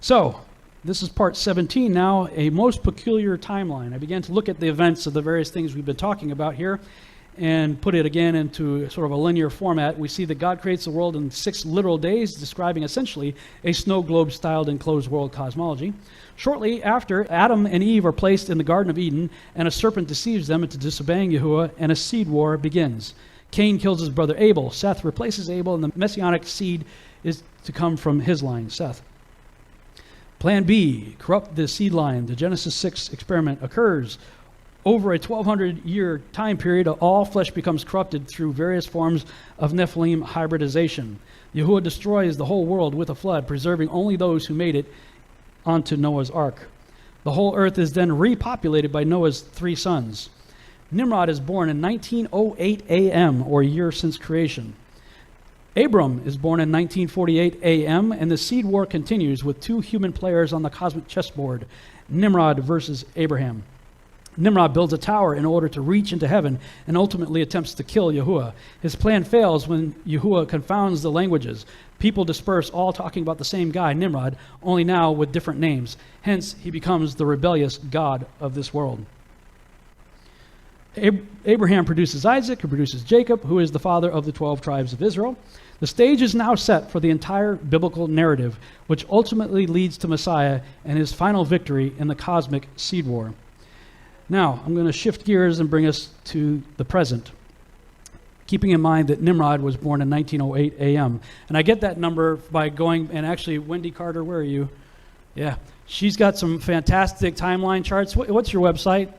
So, this is part 17 now, a most peculiar timeline. I began to look at the events of the various things we've been talking about here and put it again into sort of a linear format. We see that God creates the world in 6 literal days, describing essentially a snow globe-styled enclosed world cosmology. Shortly after, Adam and Eve are placed in the Garden of Eden, and a serpent deceives them into disobeying Yahuwah, and a seed war begins. Cain kills his brother Abel. Seth replaces Abel, and the messianic seed is to come from his line, Seth. Plan B, corrupt the seed line. The Genesis 6 experiment occurs. Over a 1,200-year time period, all flesh becomes corrupted through various forms of Nephilim hybridization. Yahuwah destroys the whole world with a flood, preserving only those who made it onto Noah's ark. The whole earth is then repopulated by Noah's 3 sons. Nimrod is born in 1908 a.m., or a year since creation. Abram is born in 1948 a.m., and the seed war continues with 2 human players on the cosmic chessboard, Nimrod versus Abraham. Nimrod builds a tower in order to reach into heaven and ultimately attempts to kill Yahuwah. His plan fails when Yahuwah confounds the languages. People disperse, all talking about the same guy, Nimrod, only now with different names. Hence, he becomes the rebellious god of this world. Abraham produces Isaac, who produces Jacob, who is the father of the 12 tribes of Israel. The stage is now set for the entire biblical narrative, which ultimately leads to Messiah and his final victory in the cosmic seed war. Now, I'm going to shift gears and bring us to the present, keeping in mind that Nimrod was born in 1908 a.m. And I get that number by going, and actually, Wendy Carter, where are you? Yeah, she's got some fantastic timeline charts. What's your website?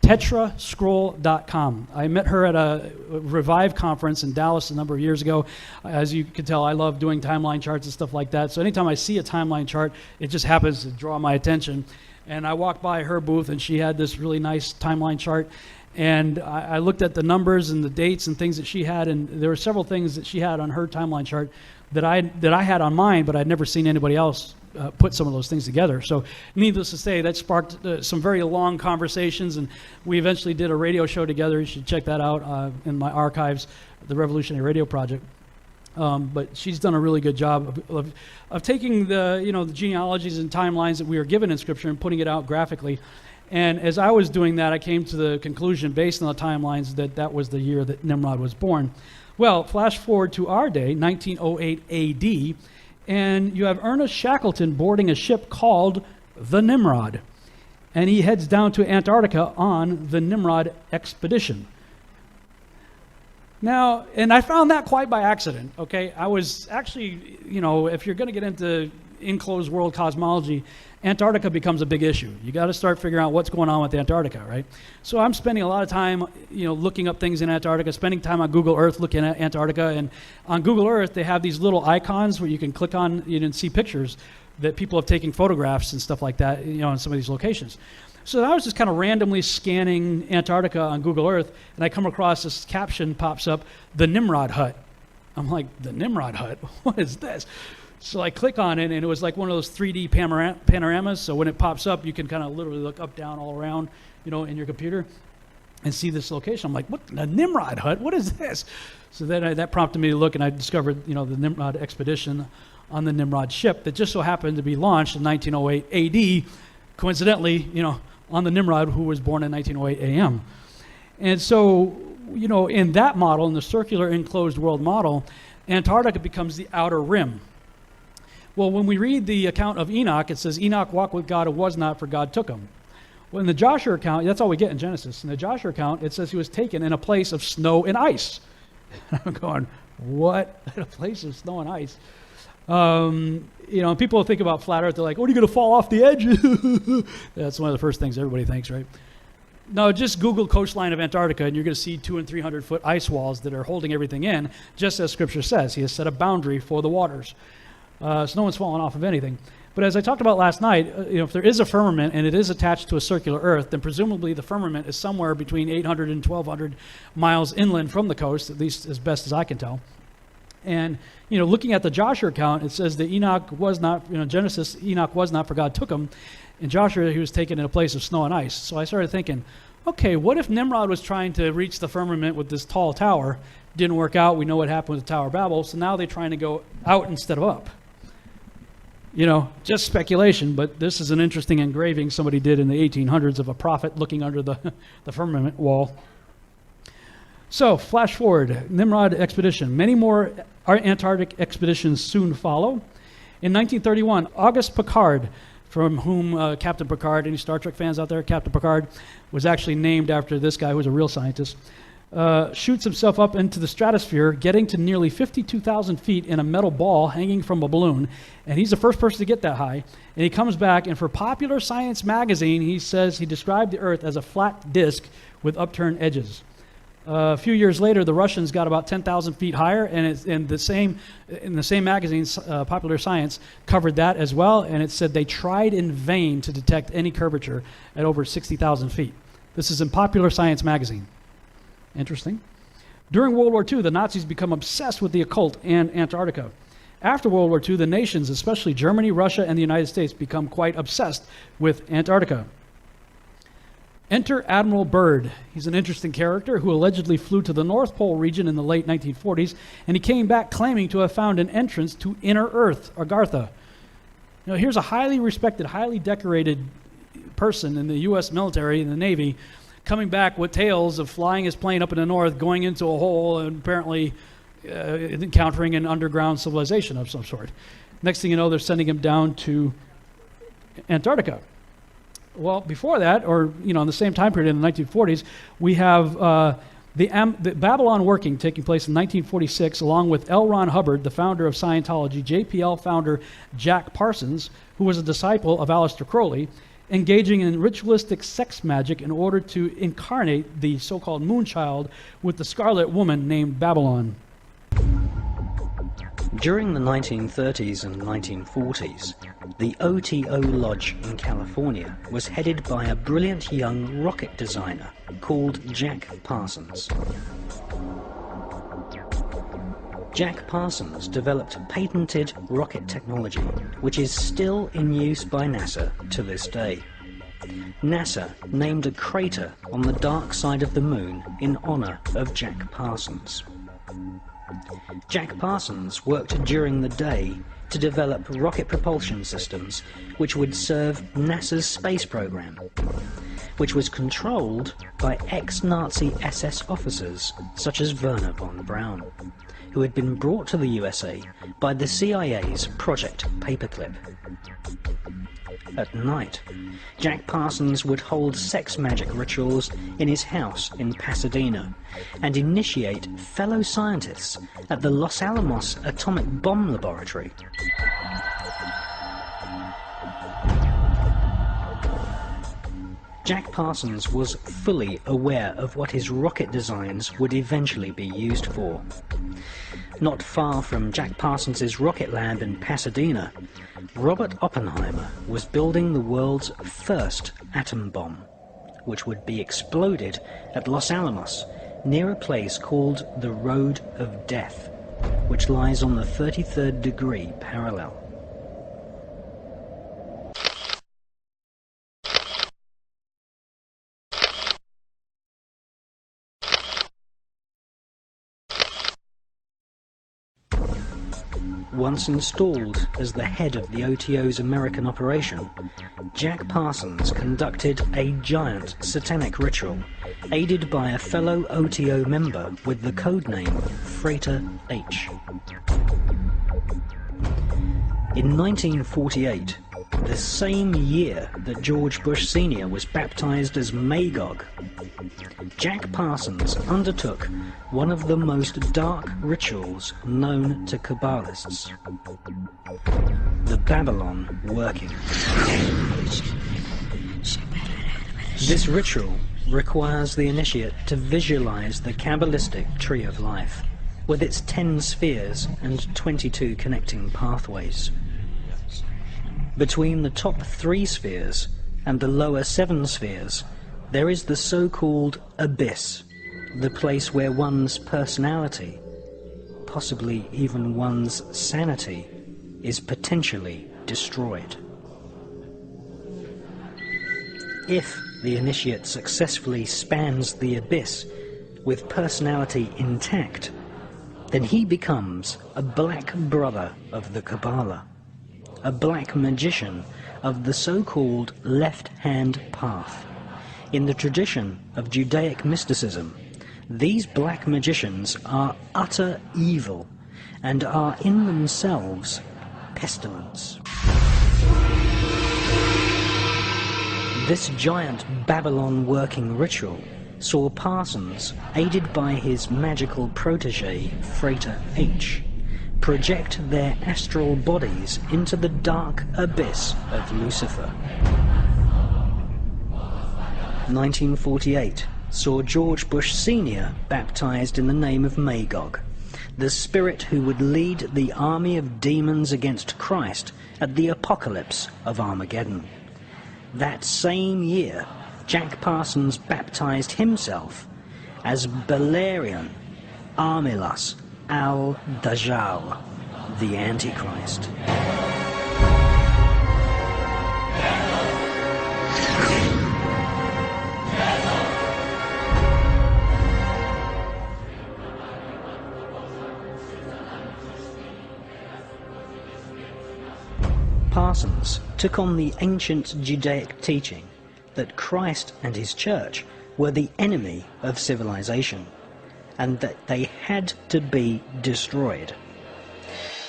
tetrascroll.com. I met her at a Revive conference in Dallas a number of years ago. As you can tell, I love doing timeline charts and stuff like that. So anytime I see a timeline chart, it just happens to draw my attention. And I walked by her booth, and she had this really nice timeline chart. And I looked at the numbers and the dates and things that she had, and there were several things that she had on her timeline chart that I had on mine, but I'd never seen anybody else put some of those things together. So needless to say, that sparked some very long conversations, and we eventually did a radio show together. You should check that out in my archives, the Revolutionary Radio Project. But she's done a really good job of taking the genealogies and timelines that we are given in Scripture and putting it out graphically. And as I was doing that, I came to the conclusion, based on the timelines, that was the year that Nimrod was born. Well, flash forward to our day, 1908 A.D., and you have Ernest Shackleton boarding a ship called the Nimrod. And he heads down to Antarctica on the Nimrod expedition. Now, and I found that quite by accident, okay? I was actually, if you're going to get into enclosed world cosmology, Antarctica becomes a big issue. You got to start figuring out what's going on with Antarctica, right? So I'm spending a lot of time, looking up things in Antarctica, spending time on Google Earth looking at Antarctica. And on Google Earth, they have these little icons where you can click on and see pictures that people have taken photographs and stuff like that, in some of these locations. So I was just kind of randomly scanning Antarctica on Google Earth, and I come across this caption pops up, the Nimrod Hut. I'm like, the Nimrod Hut? What is this? So I click on it, and it was like one of those 3D panoramas. So when it pops up, you can kind of literally look up, down, all around, in your computer and see this location. I'm like, what, the Nimrod Hut? What is this? So then that prompted me to look, and I discovered, the Nimrod expedition on the Nimrod ship that just so happened to be launched in 1908 A.D., coincidentally, on the Nimrod, who was born in 1908 A.M. And so, in that model, in the circular enclosed world model, Antarctica becomes the outer rim. Well, when we read the account of Enoch, it says, Enoch walked with God and was not, for God took him. Well, in the Joshua account, that's all we get in Genesis. In the Joshua account, it says he was taken in a place of snow and ice. I'm going, what? A place of snow and ice? People think about flat Earth, they're like, oh, are you going to fall off the edge? That's one of the first things everybody thinks, right? No, just Google coastline of Antarctica, and you're going to see 200 and 300 foot ice walls that are holding everything in, just as Scripture says. He has set a boundary for the waters. So no one's fallen off of anything. But as I talked about last night, if there is a firmament and it is attached to a circular Earth, then presumably the firmament is somewhere between 800 and 1,200 miles inland from the coast, at least as best as I can tell. And, looking at the Joshua account, it says that Enoch was not, Genesis, Enoch was not, for God took him. In Joshua, he was taken in a place of snow and ice. So I started thinking, okay, what if Nimrod was trying to reach the firmament with this tall tower? Didn't work out. We know what happened with the Tower of Babel. So now they're trying to go out instead of up. You know, just speculation, but this is an interesting engraving somebody did in the 1800s of a prophet looking under the firmament wall. So, flash forward, Nimrod expedition. Many more Antarctic expeditions soon follow. In 1931, Auguste Piccard, from whom Captain Picard, any Star Trek fans out there, Captain Picard was actually named after this guy who was a real scientist, shoots himself up into the stratosphere, getting to nearly 52,000 feet in a metal ball hanging from a balloon. And he's the first person to get that high. And he comes back, and for Popular Science magazine, he says he described the Earth as a flat disk with upturned edges. A few years later, the Russians got about 10,000 feet higher, and in the same magazine, Popular Science, covered that as well, and it said they tried in vain to detect any curvature at over 60,000 feet. This is in Popular Science magazine. Interesting. During World War II, the Nazis become obsessed with the occult and Antarctica. After World War II, the nations, especially Germany, Russia, and the United States, become quite obsessed with Antarctica. Enter Admiral Byrd. He's an interesting character who allegedly flew to the North Pole region in the late 1940s, and he came back claiming to have found an entrance to Inner Earth, Agartha. Now, here's a highly respected, highly decorated person in the U.S. military, in the Navy, coming back with tales of flying his plane up in the north, going into a hole, and apparently encountering an underground civilization of some sort. Next thing you know, they're sending him down to Antarctica. Well, before that, or in the same time period in the 1940s, we have the Babylon Working taking place in 1946, along with L. Ron Hubbard, the founder of Scientology, JPL founder Jack Parsons, who was a disciple of Aleister Crowley, engaging in ritualistic sex magic in order to incarnate the so-called Moonchild with the Scarlet Woman named Babylon. During the 1930s and 1940s, the OTO Lodge in California was headed by a brilliant young rocket designer called Jack Parsons. Jack Parsons developed patented rocket technology, which is still in use by NASA to this day. NASA named a crater on the dark side of the moon in honor of Jack Parsons. Jack Parsons worked during the day to develop rocket propulsion systems which would serve NASA's space program, which was controlled by ex-Nazi SS officers such as Werner von Braun, who had been brought to the USA by the CIA's Project Paperclip. At night, Jack Parsons would hold sex magic rituals in his house in Pasadena and initiate fellow scientists at the Los Alamos Atomic Bomb Laboratory. Jack Parsons was fully aware of what his rocket designs would eventually be used for. Not far from Jack Parsons' rocket lab in Pasadena, Robert Oppenheimer was building the world's first atom bomb, which would be exploded at Los Alamos near a place called the Road of Death, which lies on the 33rd degree parallel. Once installed as the head of the OTO's American operation, Jack Parsons conducted a giant satanic ritual, aided by a fellow OTO member with the codename Freighter H. In 1948, the same year that George Bush Sr. was baptized as Magog, Jack Parsons undertook one of the most dark rituals known to Kabbalists, the Babylon Working. This ritual requires the initiate to visualize the Kabbalistic tree of life, with its 10 spheres and 22 connecting pathways. Between the top 3 spheres and the lower 7 spheres, there is the so-called abyss, the place where one's personality, possibly even one's sanity, is potentially destroyed. If the initiate successfully spans the abyss with personality intact, then he becomes a black brother of the Kabbalah, a black magician of the so-called left-hand path. In the tradition of Judaic mysticism, these black magicians are utter evil and are in themselves pestilence. This giant Babylon working ritual saw Parsons, aided by his magical protege, Freighter H, project their astral bodies into the dark abyss of Lucifer. 1948 saw George Bush Sr. baptized in the name of Magog, the spirit who would lead the army of demons against Christ at the apocalypse of Armageddon. That same year, Jack Parsons baptized himself as Belerion Armilas al-Dajjal, the Antichrist. Parsons took on the ancient Judaic teaching that Christ and his church were the enemy of civilization, and that they had to be destroyed.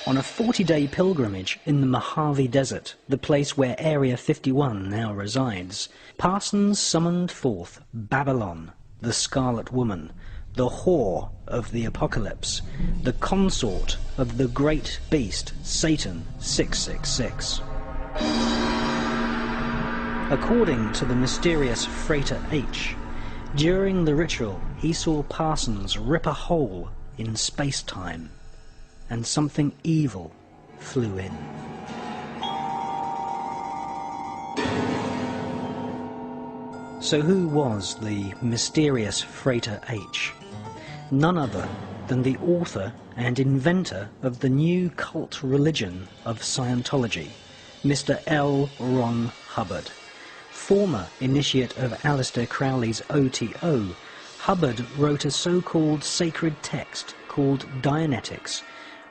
On a 40-day pilgrimage in the Mojave Desert, the place where Area 51 now resides, Parsons summoned forth Babylon, the Scarlet Woman, the whore of the apocalypse, the consort of the great beast Satan 666. According to the mysterious Freighter H, during the ritual he saw Parsons rip a hole in space-time, and something evil flew in. So who was the mysterious Freighter H? None other than the author and inventor of the new cult religion of Scientology, Mr. L. Ron Hubbard. Former initiate of Aleister Crowley's OTO, Hubbard wrote a so-called sacred text called Dianetics,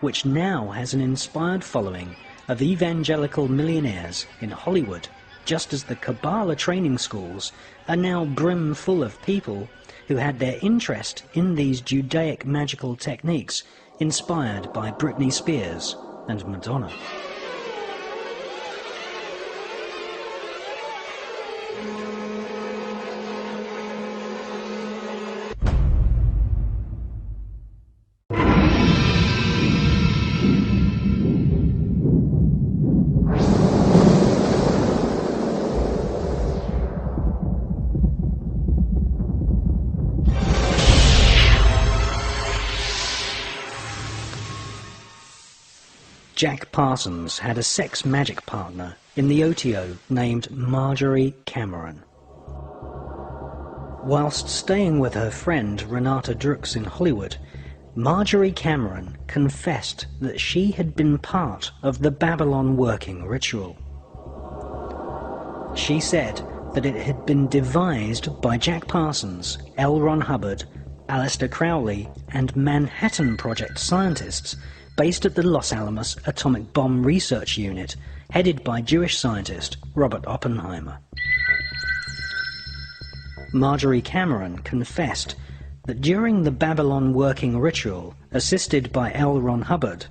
which now has an inspired following of evangelical millionaires in Hollywood, just as the Kabbalah training schools are now brim full of people who had their interest in these Judaic magical techniques inspired by Britney Spears and Madonna. Jack Parsons had a sex magic partner in the OTO named Marjorie Cameron. Whilst staying with her friend Renata Drux in Hollywood, Marjorie Cameron confessed that she had been part of the Babylon working ritual. She said that it had been devised by Jack Parsons, L. Ron Hubbard, Aleister Crowley, and Manhattan Project scientists based at the Los Alamos Atomic Bomb Research Unit, headed by Jewish scientist Robert Oppenheimer. Marjorie Cameron confessed that during the Babylon working ritual, assisted by L. Ron Hubbard,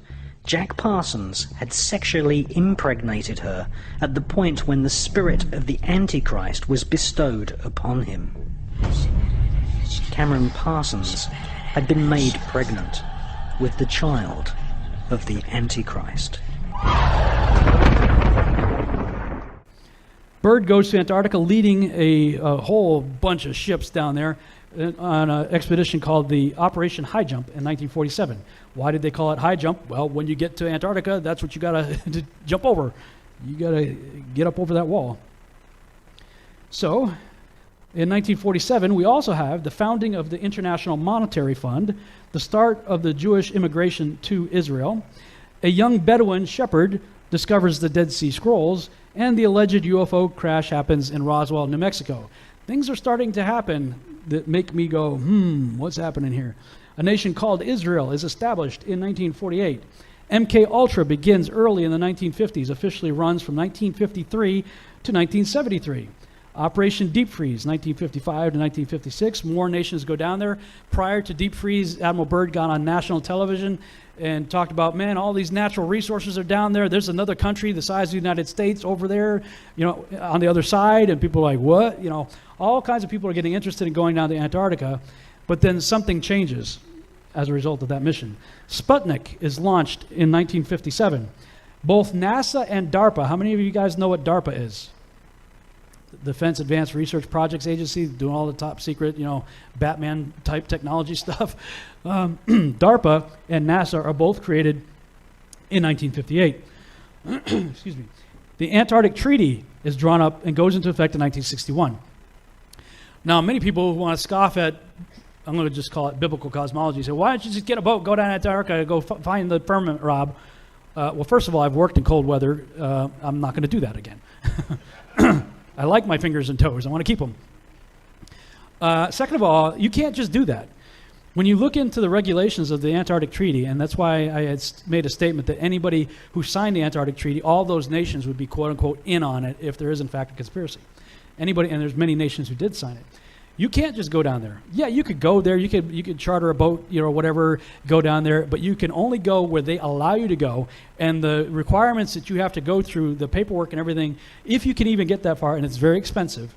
Jack Parsons had sexually impregnated her at the point when the spirit of the Antichrist was bestowed upon him. Cameron Parsons had been made pregnant with the child of the Antichrist. Byrd goes to Antarctica leading a whole bunch of ships down there on an expedition called the Operation High Jump in 1947. Why did they call it High Jump? Well, when you get to Antarctica, that's what you got to jump over. You got to get up over that wall. So, in 1947, we also have the founding of the International Monetary Fund, the start of the Jewish immigration to Israel, a young Bedouin shepherd discovers the Dead Sea Scrolls, and the alleged UFO crash happens in Roswell, New Mexico. Things are starting to happen that make me go, what's happening here? A nation called Israel is established in 1948, MK Ultra begins early in the 1950s, officially runs from 1953 to 1973. Operation Deep Freeze, 1955 to 1956. More nations go down there. Prior to Deep Freeze, Admiral Byrd got on national television and talked about, man, all these natural resources are down there. There's another country the size of the United States over there, on the other side. And people are like, what? All kinds of people are getting interested in going down to Antarctica. But then something changes as a result of that mission. Sputnik is launched in 1957. Both NASA and DARPA, how many of you guys know what DARPA is? Defense Advanced Research Projects Agency, doing all the top secret, Batman type technology stuff. DARPA and NASA are both created in 1958. Excuse me. The Antarctic Treaty is drawn up and goes into effect in 1961. Now, many people who want to scoff at, I'm going to just call it biblical cosmology, say, why don't you just get a boat, go down to Antarctica, go find the firmament, Rob? Well, first of all, I've worked in cold weather. I'm not going to do that again. I like my fingers and toes. I want to keep them. Second of all, you can't just do that. When you look into the regulations of the Antarctic Treaty, and that's why I had made a statement that anybody who signed the Antarctic Treaty, all those nations would be quote-unquote in on it if there is in fact a conspiracy. Anybody, and there's many nations who did sign it. You can't just go down there. Yeah, you could go there. You could charter a boat, whatever, go down there. But you can only go where they allow you to go. And the requirements that you have to go through, the paperwork and everything, if you can even get that far, and it's very expensive,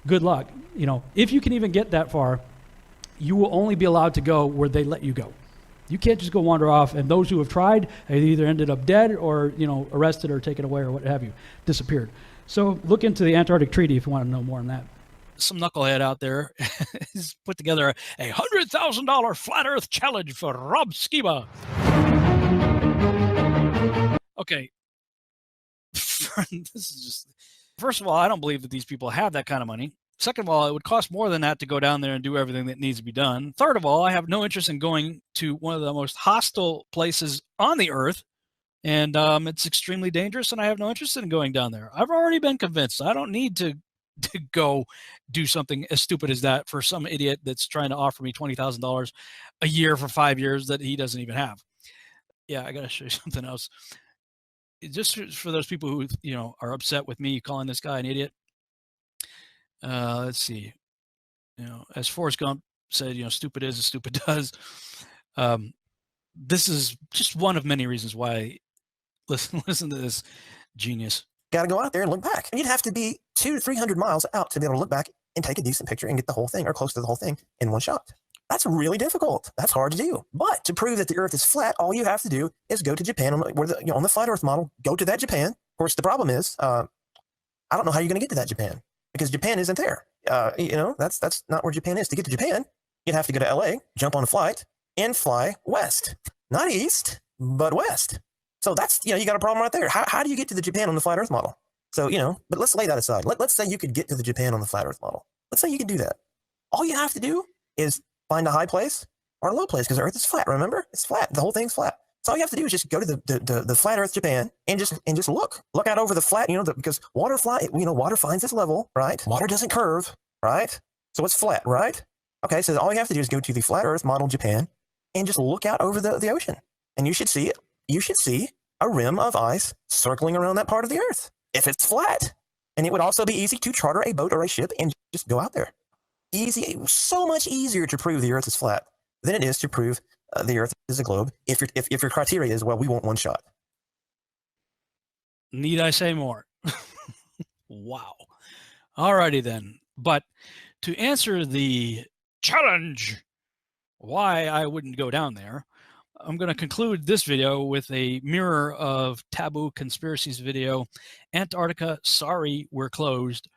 good luck. If you can even get that far, you will only be allowed to go where they let you go. You can't just go wander off. And those who have tried, they either ended up dead or arrested or taken away or what have you, disappeared. So look into the Antarctic Treaty if you want to know more on that. Some knucklehead out there has put together a $100,000 flat earth challenge for Rob Skiba. Okay. This is just, first of all, I don't believe that these people have that kind of money. Second of all, it would cost more than that to go down there and do everything that needs to be done. Third of all, I have no interest in going to one of the most hostile places on the earth. And it's extremely dangerous, and I have no interest in going down there. I've already been convinced. I don't need to go do something as stupid as that for some idiot that's trying to offer me $20,000 a year for 5 years that he doesn't even have. Yeah, I got to show you something else. Just for those people who, are upset with me calling this guy an idiot. Let's see. As Forrest Gump said, stupid is as stupid does. This is just one of many reasons why. Listen to this genius. Got to go out there and look back. And you'd have to be 200 to 300 miles out to be able to look back and take a decent picture and get the whole thing or close to the whole thing in one shot. That's really difficult. That's hard to do. But to prove that the Earth is flat, all you have to do is go to Japan on the flat Earth model. Go to that Japan. Of course, the problem is, I don't know how you're going to get to that Japan because Japan isn't there. That's not where Japan is. To get to Japan, you'd have to go to LA, jump on a flight, and fly west, not east, but west. So that's, you got a problem right there. How do you get to the Japan on the flat Earth model? So, but let's lay that aside. Let's say you could get to the Japan on the flat Earth model. Let's say you could do that. All you have to do is find a high place or a low place because the Earth is flat. Remember, it's flat. The whole thing's flat. So all you have to do is just go to the flat Earth Japan and just look out over the flat. Because water finds its level, right? Water doesn't curve, right? So it's flat, right? Okay, so all you have to do is go to the flat Earth model Japan and just look out over the ocean, and you should see it. You should see a rim of ice circling around that part of the Earth if it's flat. And it would also be easy to charter a boat or a ship and just go out there. Easy, so much easier to prove the Earth is flat than it is to prove the Earth is a globe. If your criteria is, well, we want one shot. Need I say more? Wow. Alrighty then. But to answer the challenge, why I wouldn't go down there, I'm going to conclude this video with a mirror of taboo conspiracies video. Antarctica, sorry, we're closed.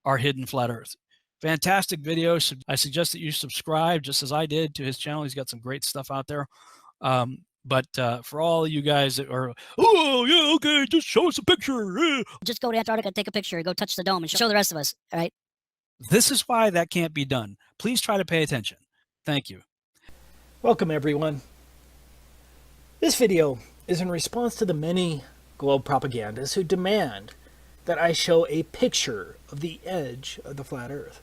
Our hidden flat Earth. Fantastic video. I suggest that you subscribe just as I did to his channel. He's got some great stuff out there. But for all you guys that are, oh, yeah, okay, just show us a picture. Just go to Antarctica, take a picture, go touch the dome, and show the rest of us, all right? This is why that can't be done. Please try to pay attention. Thank you. Welcome, everyone. This video is in response to the many globe propagandists who demand that I show a picture of the edge of the flat Earth.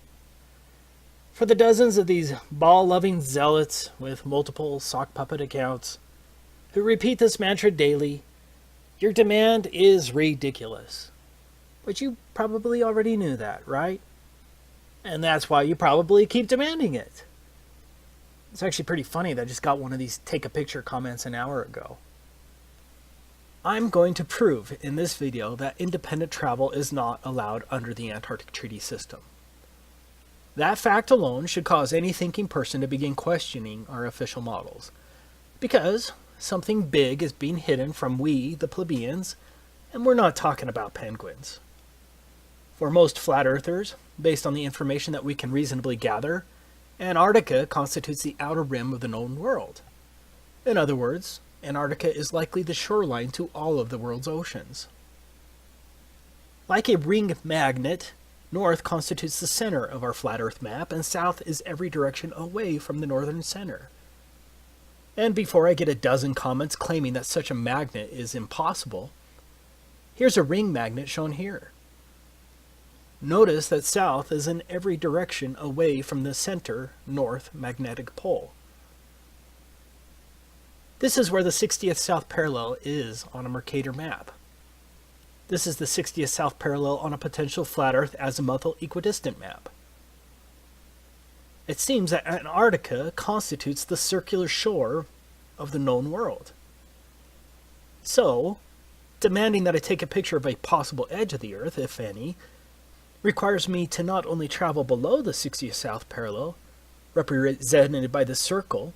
For the dozens of these ball-loving zealots with multiple sock puppet accounts, who repeat this mantra daily, your demand is ridiculous. But you probably already knew that, right? And that's why you probably keep demanding it. It's actually pretty funny that I just got one of these take a picture comments an hour ago. I'm going to prove in this video that independent travel is not allowed under the Antarctic Treaty System. That fact alone should cause any thinking person to begin questioning our official models. Because something big is being hidden from we, the plebeians, and we're not talking about penguins. For most flat earthers, based on the information that we can reasonably gather, Antarctica constitutes the outer rim of the known world. In other words, Antarctica is likely the shoreline to all of the world's oceans. Like a ring magnet, north constitutes the center of our flat Earth map, and south is every direction away from the northern center. And before I get a dozen comments claiming that such a magnet is impossible, here's a ring magnet shown here. Notice that south is in every direction away from the center north magnetic pole. This is where the 60th south parallel is on a Mercator map. This is the 60th south parallel on a potential flat Earth azimuthal equidistant map. It seems that Antarctica constitutes the circular shore of the known world. So, demanding that I take a picture of a possible edge of the Earth, if any, requires me to not only travel below the 60th south parallel, represented by the circle,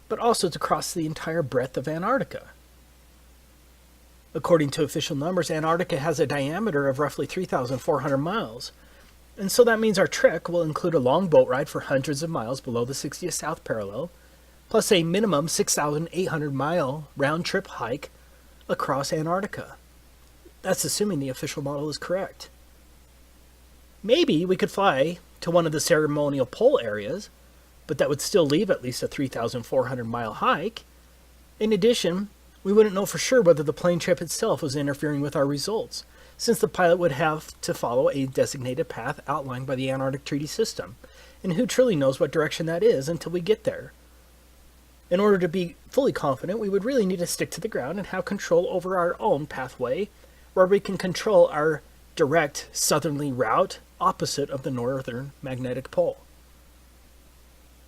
but also to cross the entire breadth of Antarctica. According to official numbers, Antarctica has a diameter of roughly 3,400 miles, and so that means our trek will include a long boat ride for hundreds of miles below the 60th south parallel, plus a minimum 6,800-mile round-trip hike across Antarctica. That's assuming the official model is correct. Maybe we could fly to one of the ceremonial pole areas, but that would still leave at least a 3,400-mile hike. In addition, we wouldn't know for sure whether the plane trip itself was interfering with our results, since the pilot would have to follow a designated path outlined by the Antarctic Treaty System, and who truly knows what direction that is until we get there. In order to be fully confident, we would really need to stick to the ground and have control over our own pathway, where we can control our direct southerly route opposite of the northern magnetic pole.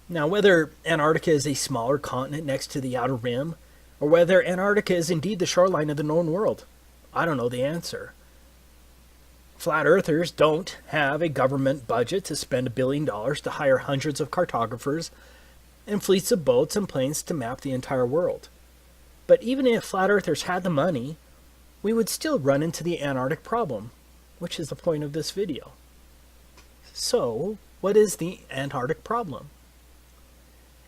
Now, whether Antarctica is a smaller continent next to the outer rim, or whether Antarctica is indeed the shoreline of the known world, I don't know the answer. Flat earthers don't have a government budget to spend $1 billion to hire hundreds of cartographers and fleets of boats and planes to map the entire world. But even if flat earthers had the money, we would still run into the Antarctic problem, which is the point of this video. So, what is the Antarctic problem?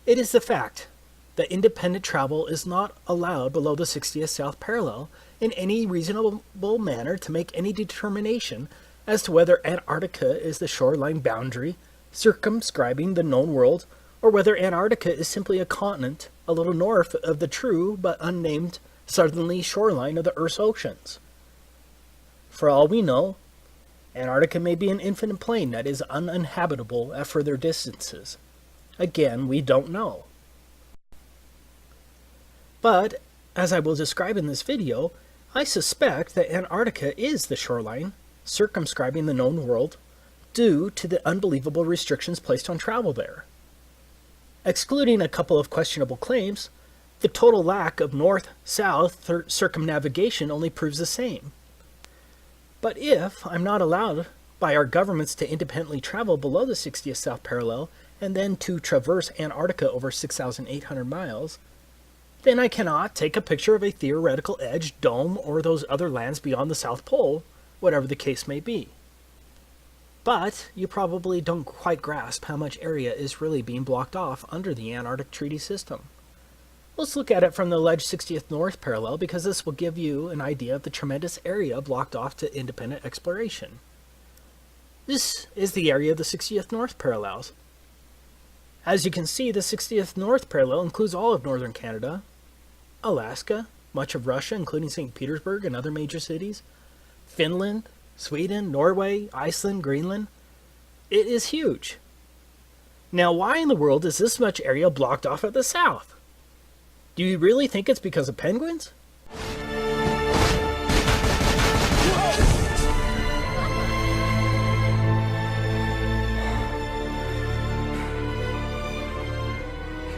It is the fact that independent travel is not allowed below the 60th south parallel in any reasonable manner to make any determination as to whether Antarctica is the shoreline boundary circumscribing the known world, or whether Antarctica is simply a continent a little north of the true but unnamed southerly shoreline of the Earth's oceans. For all we know, Antarctica may be an infinite plain that is uninhabitable at further distances. Again, we don't know. But, as I will describe in this video, I suspect that Antarctica is the shoreline circumscribing the known world due to the unbelievable restrictions placed on travel there. Excluding a couple of questionable claims, the total lack of north-south circumnavigation only proves the same. But if I'm not allowed by our governments to independently travel below the 60th south parallel and then to traverse Antarctica over 6,800 miles, then I cannot take a picture of a theoretical edge, dome, or those other lands beyond the South Pole, whatever the case may be. But you probably don't quite grasp how much area is really being blocked off under the Antarctic Treaty System. Let's look at it from the alleged 60th north parallel, because this will give you an idea of the tremendous area blocked off to independent exploration. This is the area of the 60th north parallels. As you can see, the 60th north parallel includes all of northern Canada, Alaska, much of Russia, including St. Petersburg and other major cities, Finland, Sweden, Norway, Iceland, Greenland. It is huge. Now, why in the world is this much area blocked off at the south? Do you really think it's because of penguins?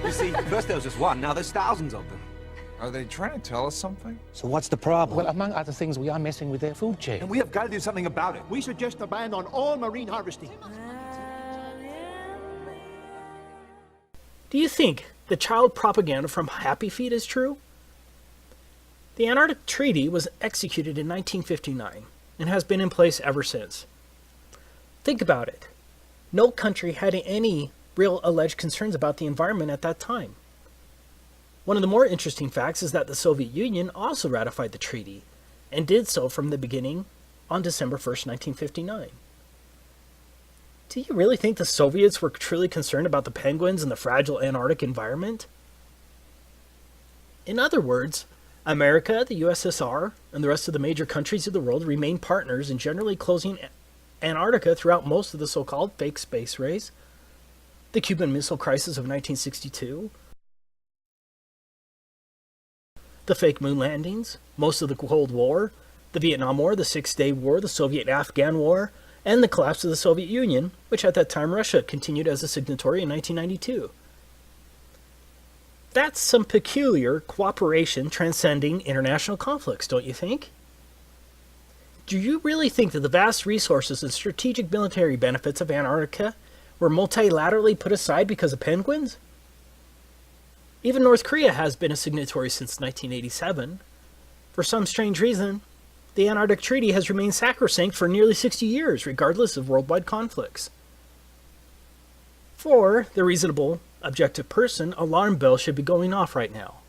You see, first there was just one, now there's thousands of them. Are they trying to tell us something? So what's the problem? Well, among other things, we are messing with their food chain. And we have got to do something about it. We suggest a ban on all marine harvesting. Do you think the child propaganda from Happy Feet is true? The Antarctic Treaty was executed in 1959 and has been in place ever since. Think about it. No country had any real alleged concerns about the environment at that time. One of the more interesting facts is that the Soviet Union also ratified the treaty, and did so from the beginning on December 1st, 1959. Do you really think the Soviets were truly concerned about the penguins and the fragile Antarctic environment? In other words, America, the USSR, and the rest of the major countries of the world remain partners in generally closing Antarctica throughout most of the so-called fake space race, the Cuban Missile Crisis of 1962, the fake moon landings, most of the Cold War, the Vietnam War, the Six-Day War, the Soviet-Afghan War, and the collapse of the Soviet Union, which at that time Russia continued as a signatory in 1992. That's some peculiar cooperation transcending international conflicts, don't you think? Do you really think that the vast resources and strategic military benefits of Antarctica were multilaterally put aside because of penguins? Even North Korea has been a signatory since 1987. For some strange reason, the Antarctic Treaty has remained sacrosanct for nearly 60 years, regardless of worldwide conflicts. For the reasonable, objective person, alarm bells should be going off right now.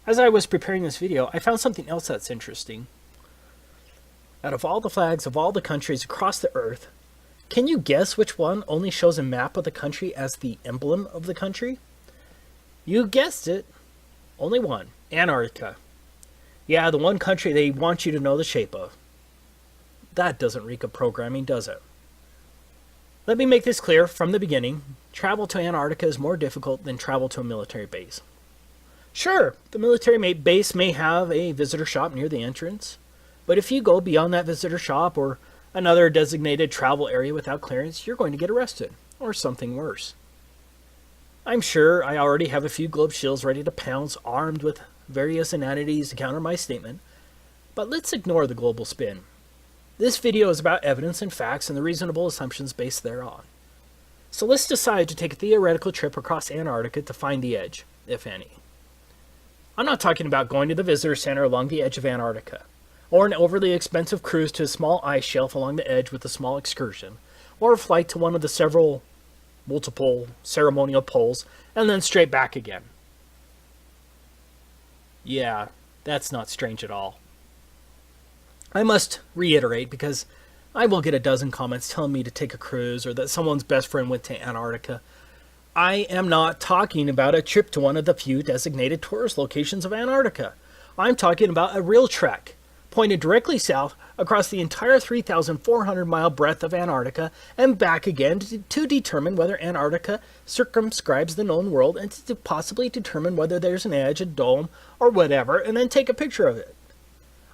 As I was preparing this video, I found something else that's interesting. Out of all the flags of all the countries across the Earth, can you guess which one only shows a map of the country as the emblem of the country? You guessed it. Only one. Antarctica. Yeah, the one country they want you to know the shape of. That doesn't reek of programming, does it? Let me make this clear from the beginning. Travel to Antarctica is more difficult than travel to a military base. Sure, the military base may have a visitor shop near the entrance, but if you go beyond that visitor shop or another designated travel area without clearance, you're going to get arrested, or something worse. I'm sure I already have a few globe shills ready to pounce, armed with various inanities to counter my statement, but let's ignore the global spin. This video is about evidence and facts and the reasonable assumptions based thereon. So let's decide to take a theoretical trip across Antarctica to find the edge, if any. I'm not talking about going to the visitor center along the edge of Antarctica, or an overly expensive cruise to a small ice shelf along the edge with a small excursion, or a flight to one of the multiple ceremonial poles, and then straight back again. Yeah, that's not strange at all. I must reiterate, because I will get a dozen comments telling me to take a cruise or that someone's best friend went to Antarctica. I am not talking about a trip to one of the few designated tourist locations of Antarctica. I'm talking about a real trek, pointed directly south across the entire 3,400-mile breadth of Antarctica and back again to determine whether Antarctica circumscribes the known world and to possibly determine whether there's an edge, a dome, or whatever, and then take a picture of it.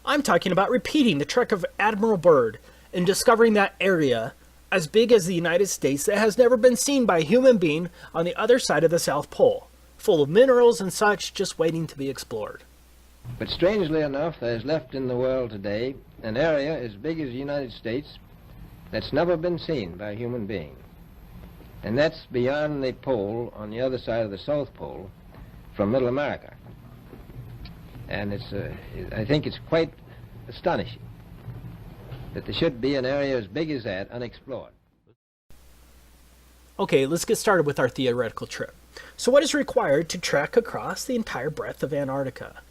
I'm talking about repeating the trek of Admiral Byrd and discovering that area as big as the United States that has never been seen by a human being on the other side of the South Pole, full of minerals and such just waiting to be explored. But strangely enough, there is left in the world today an area as big as the United States that's never been seen by a human being. And that's beyond the pole on the other side of the South Pole from Middle America. And I think it's quite astonishing that there should be an area as big as that unexplored. Okay, let's get started with our theoretical trip. So what is required to trek across the entire breadth of Antarctica?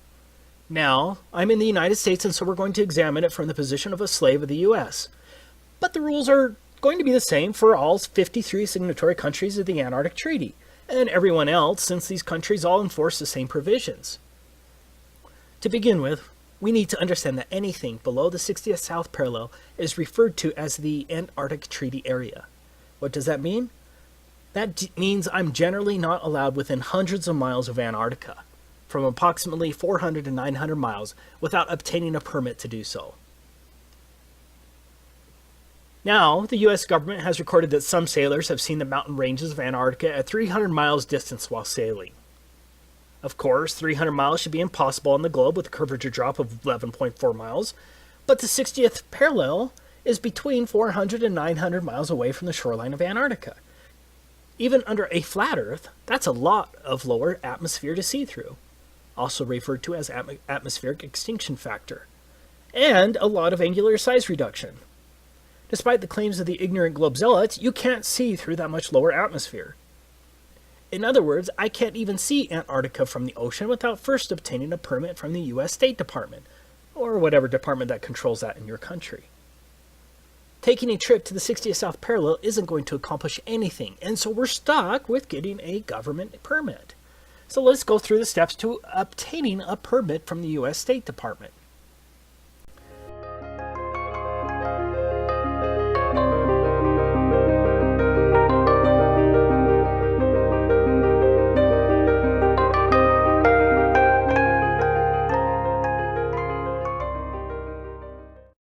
Now, I'm in the United States, and so we're going to examine it from the position of a slave of the U.S. But the rules are going to be the same for all 53 signatory countries of the Antarctic Treaty, and everyone else, since these countries all enforce the same provisions. To begin with, we need to understand that anything below the 60th south parallel is referred to as the Antarctic Treaty Area. What does that mean? That means I'm generally not allowed within hundreds of miles of Antarctica. from approximately 400 to 900 miles without obtaining a permit to do so. Now, the U.S. government has recorded that some sailors have seen the mountain ranges of Antarctica at 300 miles distance while sailing. Of course, 300 miles should be impossible on the globe with a curvature drop of 11.4 miles, but the 60th parallel is between 400 and 900 miles away from the shoreline of Antarctica. Even under a flat Earth, that's a lot of lower atmosphere to see through, also referred to as atmospheric extinction factor, and a lot of angular size reduction. Despite the claims of the ignorant globe zealots, you can't see through that much lower atmosphere. In other words, I can't even see Antarctica from the ocean without first obtaining a permit from the U.S. State Department, or whatever department that controls that in your country. Taking a trip to the 60th South Parallel isn't going to accomplish anything, and so we're stuck with getting a government permit. So let's go through the steps to obtaining a permit from the U.S. State Department.